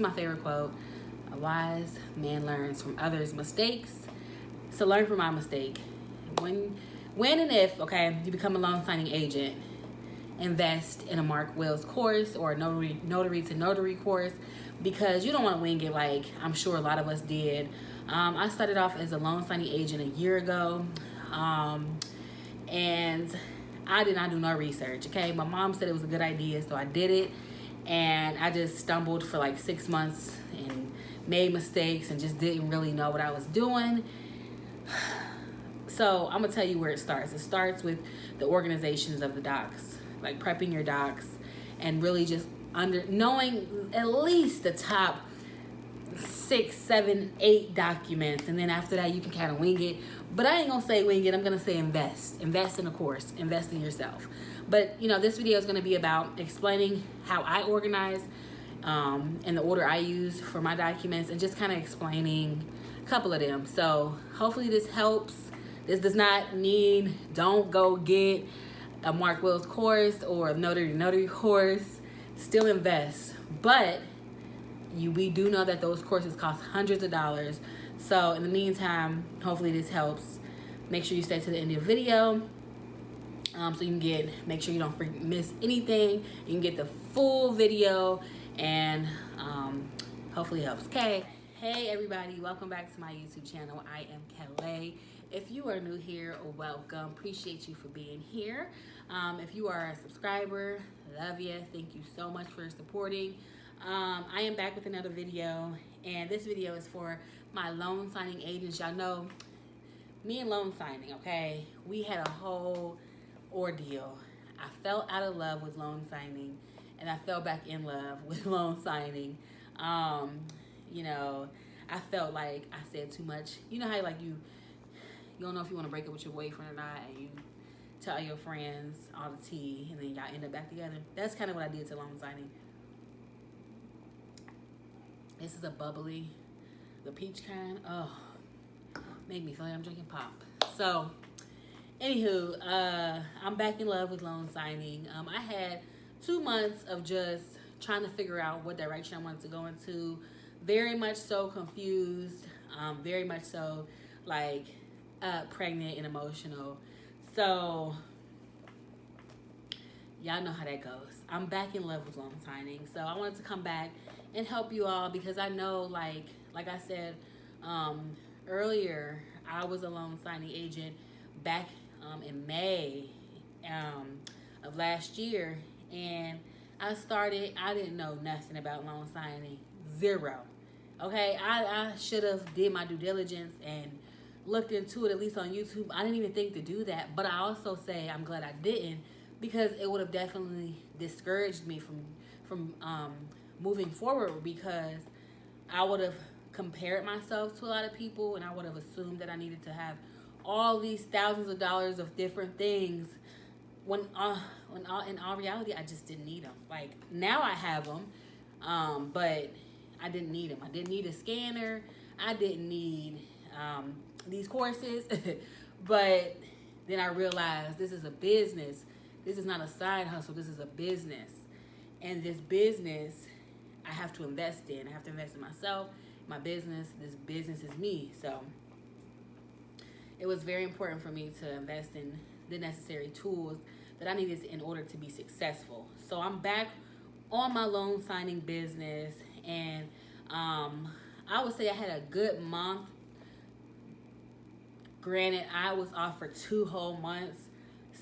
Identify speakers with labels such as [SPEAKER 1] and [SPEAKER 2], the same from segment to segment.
[SPEAKER 1] my favorite quote. A wise man learns from others' mistakes. So learn from my mistake. When and if, okay, you become a loan signing agent, invest in a Mark Wills course or a notary to notary course, because you don't want to wing it like I'm sure a lot of us did. I started off as a loan signing agent a year ago, and I did not do no research, okay? My mom said it was a good idea, so I did it, and I just stumbled for like 6 months and made mistakes and just didn't really know what I was doing. So I'm gonna tell you where it starts. It starts with the organizations of the docs, like prepping your docs and really just knowing at least the top 6, 7, 8 documents, and then after that you can kind of wing it. But I ain't gonna say wing it, I'm gonna say invest in a course, invest in yourself. But you know, this video is gonna be about explaining how I organize and the order I use for my documents, and just kind of explaining a couple of them. So hopefully this helps. This does not mean don't go get a Mark Wills course or a notary course. Still invest, but we do know that those courses cost hundreds of dollars. So in the meantime, hopefully this helps. Make sure you stay to the end of the video, so you can make sure you don't miss anything. You can get the full video, and hopefully it helps. Okay. Hey everybody, welcome back to my YouTube channel. I am Kel'a. If you are new here, welcome. Appreciate you for being here. If you are a subscriber, love you. Thank you so much for supporting. I am back with another video, and this video is for my loan signing agents. Y'all know me and loan signing, okay? We had a whole ordeal. I fell out of love with loan signing, and I fell back in love with loan signing. You know, I felt like I said too much. You know how like you don't know if you want to break up with your boyfriend or not, and you tell your friends all the tea, and then y'all end up back together. That's kind of what I did to loan signing. This is a bubbly, the peach kind. Oh, make me feel like I'm drinking pop. So, anywho, I'm back in love with loan signing. I had 2 months of just trying to figure out what direction I wanted to go into. Very much so confused. Very much so like pregnant and emotional. So y'all know how that goes. I'm back in love with loan signing. So I wanted to come back and help you all, because I know like I said earlier, I was a loan signing agent back in May of last year, and I didn't know nothing about loan signing. Zero. Okay, I should have did my due diligence and looked into it, at least on YouTube. I didn't even think to do that, but I also say I'm glad I didn't, because it would have definitely discouraged me from moving forward, because I would have compared myself to a lot of people, and I would have assumed that I needed to have all these thousands of dollars of different things, when in all reality I just didn't need them. Like now I have them, but I didn't need them. I didn't need a scanner. I didn't need these courses. But then I realized this is a business. This is not a side hustle. This is a business. And this business I have to invest in. I have to invest in myself, my business. This business is me. So it was very important for me to invest in the necessary tools that I needed in order to be successful. So I'm back on my loan signing business, and I would say I had a good month. Granted, I was off for 2 whole months,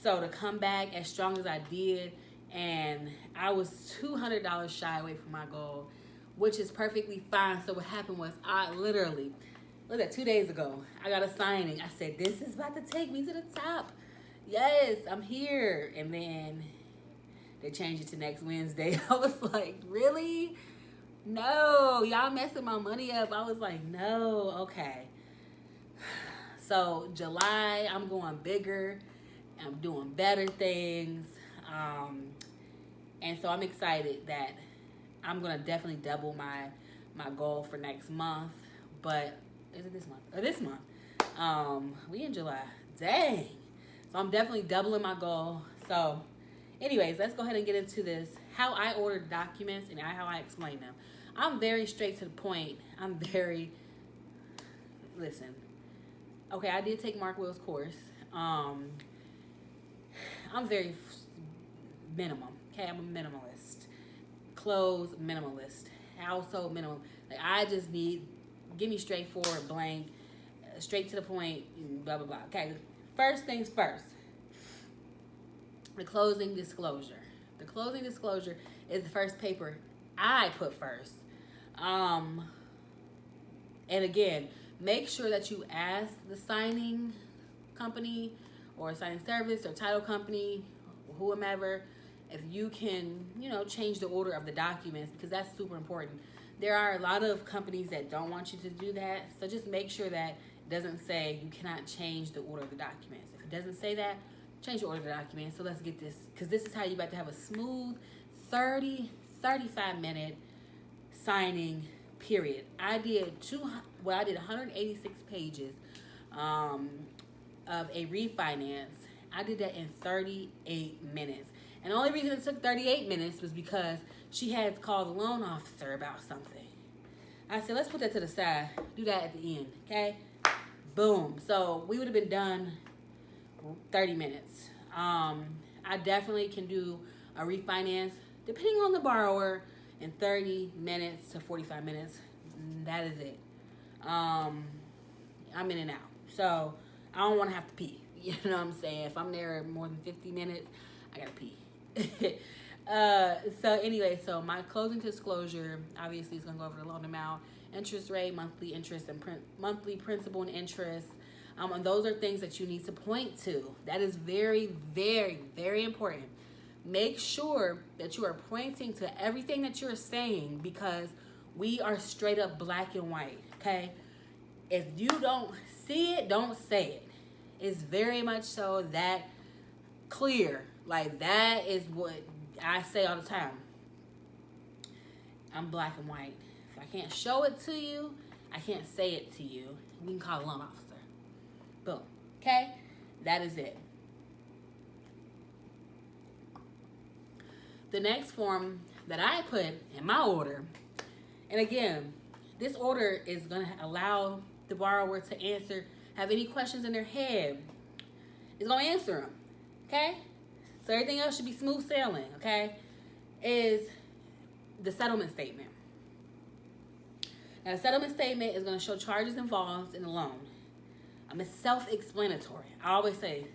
[SPEAKER 1] so to come back as strong as I did, and I was $200 shy away from my goal, which is perfectly fine. So what happened was, I literally, look at 2 days ago, I got a signing. I said, this is about to take me to the top. Yes, I'm here. And then they changed it to next Wednesday. I was like, really? No, y'all messing my money up. I was like, no, okay. So July, I'm going bigger. I'm doing better things. And so I'm excited that I'm going to definitely double my goal for next month. But is it this month? Or this month? We in July. Dang. So I'm definitely doubling my goal. So anyways, let's go ahead and get into this. How I order documents and how I explain them. I'm very straight to the point. Listen, okay, I did take Mark Will's course. I'm very minimum. Okay, I'm a minimalist. Clothes minimalist. Household minimum. Like, I just need, give me straightforward, blank, straight to the point, blah, blah, blah. Okay, first things first. The closing disclosure. The closing disclosure is the first paper I put first. And again, make sure that you ask the signing company or signing service or title company, whomever, if you can, change the order of the documents, because that's super important. There are a lot of companies that don't want you to do that. So just make sure that it doesn't say you cannot change the order of the documents. If it doesn't say that, change the order of the documents. So let's get this, because this is how you're about to have a smooth 35 minute signing period. I did 186 pages of a refinance. I did that in 38 minutes. And the only reason it took 38 minutes was because she had to call the loan officer about something. I said, let's put that to the side. Do that at the end, okay? Boom. So we would have been done 30 minutes. I definitely can do a refinance, depending on the borrower, in 30 minutes to 45 minutes. That is it. I'm in and out. So I don't want to have to pee. You know what I'm saying? If I'm there more than 50 minutes, I gotta pee. So anyway, so my closing disclosure obviously is gonna go over the loan amount, interest rate, monthly interest, and monthly principal and interest. And those are things that you need to point to. That is very, very, very important. Make sure that you are pointing to everything that you're saying, because we are straight up black and white, okay? If you don't see it, don't say it. It's very much so that clear. Like, that is what I say all the time. I'm black and white. If I can't show it to you, I can't say it to you. We can call a loan officer. Boom. Okay? That is it. The next form that I put in my order, and again, this order is going to allow the borrower to have any questions in their head. It's going to answer them. Okay? So everything else should be smooth sailing. Okay? Is the settlement statement. Now, the settlement statement is going to show charges involved in the loan. It's self-explanatory. I always say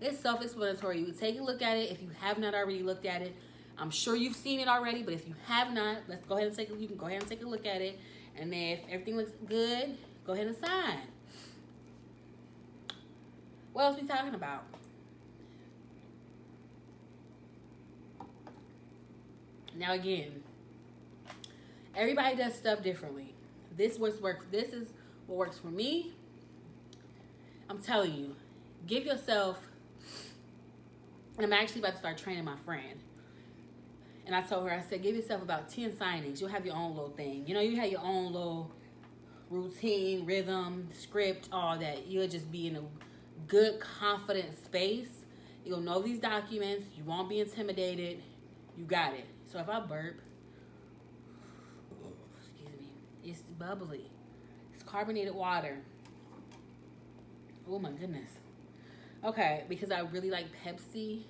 [SPEAKER 1] it's self-explanatory. You take a look at it if you have not already looked at it. I'm sure you've seen it already, but if you have not, you can go ahead and take a look at it. And then if everything looks good, go ahead and sign. What else are we talking about? Now again, everybody does stuff differently. This is what works for me. I'm telling you, give yourself, and I'm actually about to start training my friend. And I told her, I said, give yourself about 10 signings. You'll have your own little thing. You have your own little routine, rhythm, script, all that. You'll just be in a good, confident space. You'll know these documents. You won't be intimidated. You got it. So if I burp, excuse me, it's bubbly. It's carbonated water. Oh my goodness. Okay, because I really like Pepsi,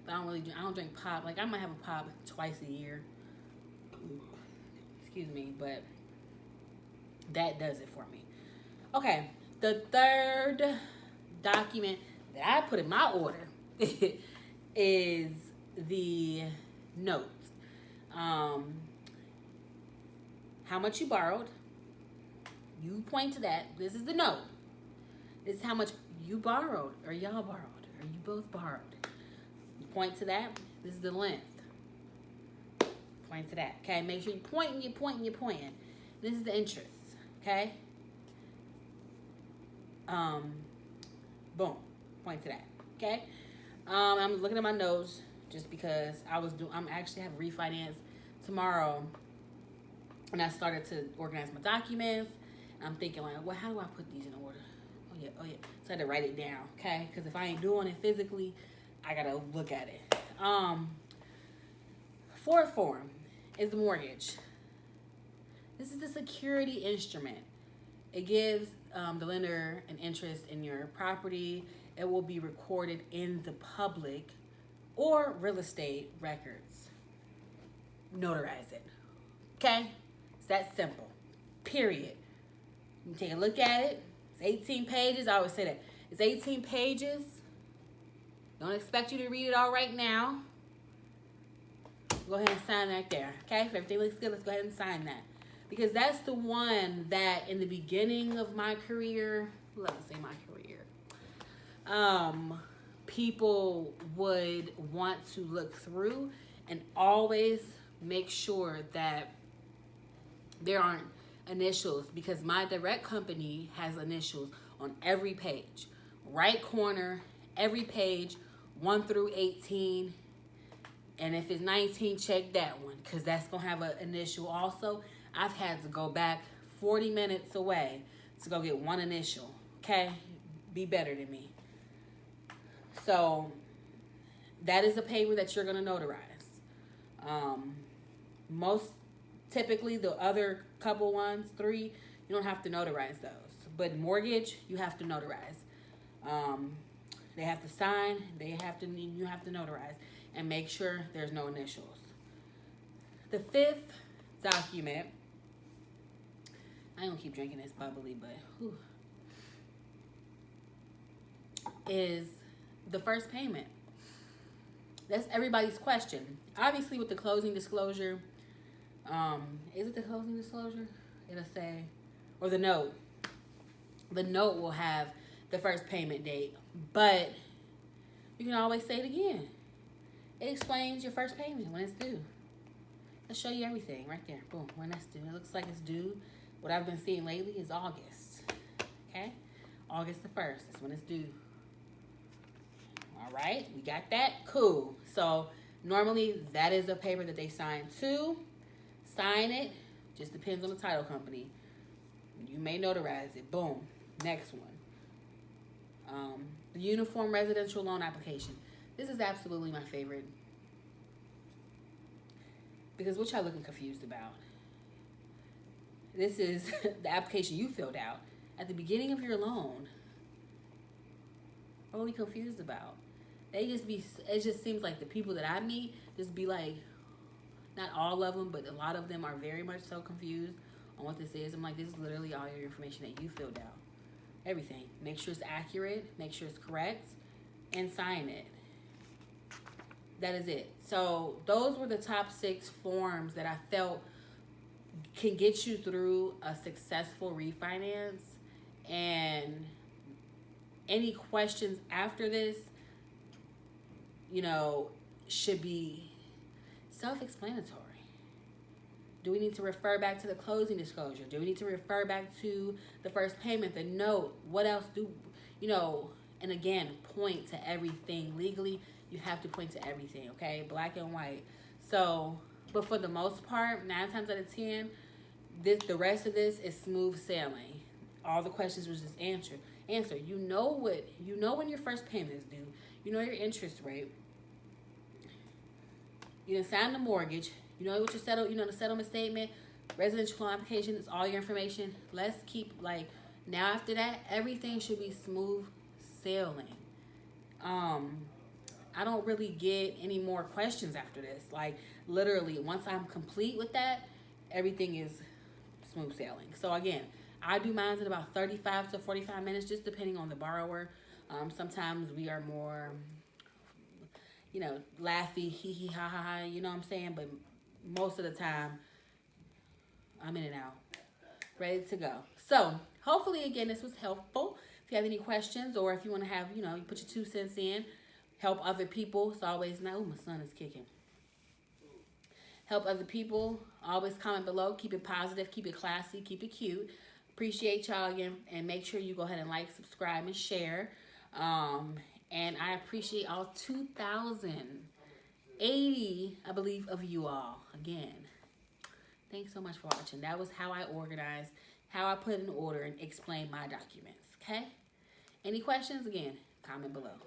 [SPEAKER 1] but I don't drink pop. Like, I might have a pop twice a year. Excuse me, but that does it for me. Okay, the third document that I put in my order is the note. How much you borrowed. You point to that. This is the note. This is how much you borrowed, or y'all borrowed, or you both borrowed. You point to that. This is the length. Point to that. Okay, make sure you're pointing. This is the interest. Okay. Boom. Point to that. Okay. I'm looking at my notes just because I'm actually have a refinance tomorrow, and I started to organize my documents. I'm thinking, like, well, how do I put these in order? Oh yeah. So I had to write it down, okay? Because if I ain't doing it physically, I gotta look at it. Fourth form is the mortgage. This is the security instrument. It gives the lender an interest in your property. It will be recorded in the public or real estate records. Notarize it. Okay? It's that simple. Period. You take a look at it. It's 18 pages. I always say that. It's 18 pages. Don't expect you to read it all right now. Go ahead and sign right there. Okay? If everything looks good, let's go ahead and sign that. Because that's the one that in the beginning of my career, let me say my career, people would want to look through and always make sure that there aren't initials, because my direct company has initials on every page. Right corner, every page, 1 through 18. And if it's 19, check that one, because that's going to have an initial also. I've had to go back 40 minutes away to go get one initial. Okay? Be better than me. So, that is a paper that you're going to notarize. Most typically, the other couple ones, 3, you don't have to notarize those. But mortgage, you have to notarize. They have to sign. You have to notarize. And make sure there's no initials. The 5th document, I ain't gonna keep drinking this bubbly, but is the first payment. That's everybody's question. Obviously, with the closing disclosure, is it the closing disclosure? It'll say, or the note. The note will have the first payment date, but you can always say it again. It explains your first payment when it's due. Let's show you everything right there. Boom, when that's due. It looks like it's due. What I've been seeing lately is August. Okay? August the 1st. That's when it's due. All right, we got that? Cool. So normally that is a paper that they sign to. Sign it. Just depends on the title company. You may notarize it. Boom. Next one. The Uniform Residential Loan Application. This is absolutely my favorite. Because what y'all looking confused about? This is the application you filled out at the beginning of your loan. What are we confused about? It just seems like the people that I meet just be like, not all of them, but a lot of them are very much so confused on what this is. I'm like, this is literally all your information that you filled out. Everything. Make sure it's accurate, make sure it's correct, and sign it. That is it. So those were the top 6 forms that I felt can get you through a successful refinance. And any questions after this, should be self-explanatory. Do we need to refer back to the closing disclosure? Do we need to refer back to the first payment, the note? What else and again, point to everything legally. You have to point to everything, okay? Black and white. So, but for the most part, 9 times out of 10, the rest of this is smooth sailing. All the questions was just answered. You know when your first payment is due. You know your interest rate. You done signed the mortgage. You know what your the settlement statement, residential loan application, it's all your information. Let's keep now after that, everything should be smooth sailing. I don't really get any more questions after this. Literally, once I'm complete with that, everything is smooth sailing. So again, I do mine in about 35 to 45 minutes, just depending on the borrower. Sometimes we are more, laughy, hee hee ha ha ha, you know what I'm saying? But most of the time, I'm in and out, ready to go. So hopefully, again, this was helpful. If you have any questions, or if you want to have, you put your 2 cents in, help other people. It's always nice. Oh, my son is kicking. Help other people. Always comment below. Keep it positive. Keep it classy. Keep it cute. Appreciate y'all again. And make sure you go ahead and like, subscribe, and share. And I appreciate all 2,080, I believe, of you all. Again, thanks so much for watching. That was how I organized, how I put in order and explain my documents. Okay? Any questions? Again, comment below.